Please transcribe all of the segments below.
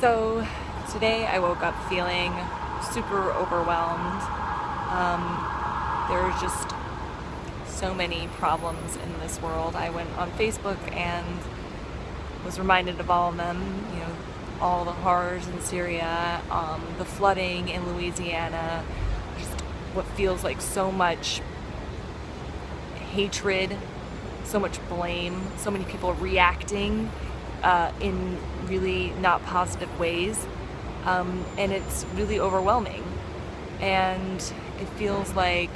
So today I woke up feeling super overwhelmed. There are just so many problems in this world. I went on Facebook and was reminded of all of them, all the horrors in Syria, the flooding in Louisiana, just what feels like so much hatred, so much blame, so many people reacting in really not positive ways, and it's really overwhelming, and it feels like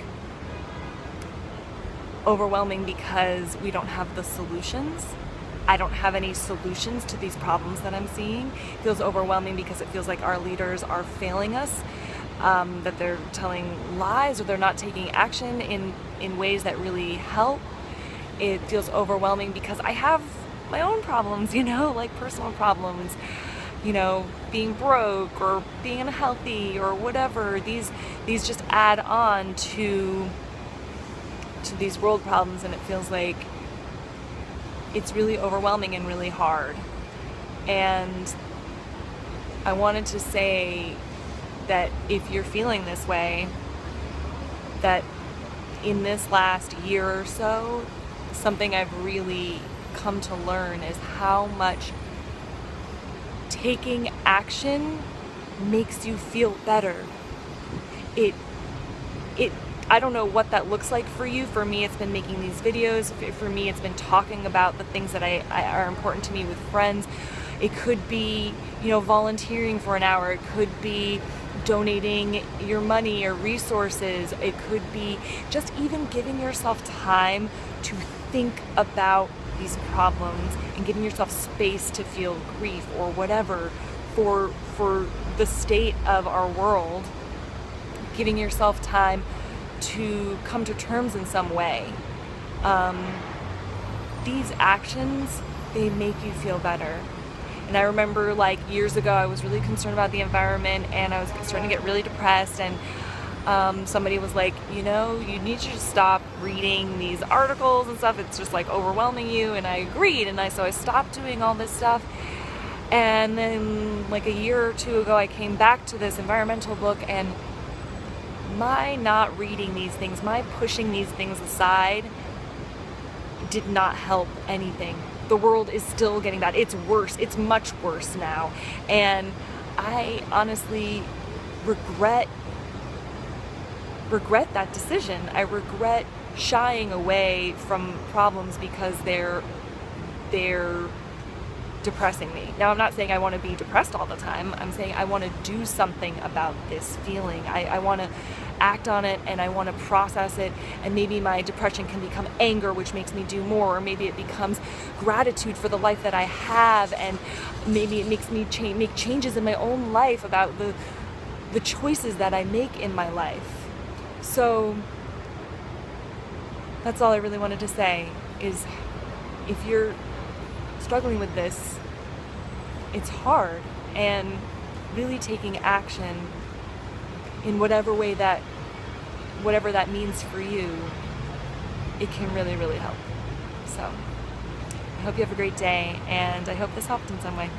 overwhelming because we don't have the solutions. I don't have any solutions to these problems that I'm seeing. It feels overwhelming because it feels like our leaders are failing us, that they're telling lies or they're not taking action in ways that really help. It feels overwhelming because I have my own problems, like personal problems, being broke or being unhealthy or whatever. These just add on to these world problems, and it feels like it's really overwhelming and really hard. And I wanted to say that if you're feeling this way, that in this last year or so, something I've really come to learn is how much taking action makes you feel better. I don't know what that looks like for you. For me, it's been making these videos. For me, it's been talking about the things that are important to me with friends. It could be, volunteering for an hour. It could be donating your money or resources. It could be just even giving yourself time to think about these problems and giving yourself space to feel grief or whatever for the state of our world. Giving yourself time to come to terms in some way. These actions, they make you feel better. And I remember years ago, I was really concerned about the environment and I was starting to get really depressed, and somebody was like, you need to just stop reading these articles and stuff. It's just overwhelming you. And I agreed, and so I stopped doing all this stuff. And then a year or two ago, I came back to this environmental book, and my not reading these things, my pushing these things aside did not help anything. The world is still getting bad. It's worse. It's much worse now. And I honestly regret that decision. I regret shying away from problems because they're depressing me. Now, I'm not saying I want to be depressed all the time. I'm saying I want to do something about this feeling. I want to act on it, and I want to process it, and maybe my depression can become anger, which makes me do more, or maybe it becomes gratitude for the life that I have, and maybe it makes me make changes in my own life about the choices that I make in my life. So that's all I really wanted to say, is if you're struggling with this, it's hard, and really taking action in whatever that means for you, it can really, really help. So I hope you have a great day, and I hope this helped in some way.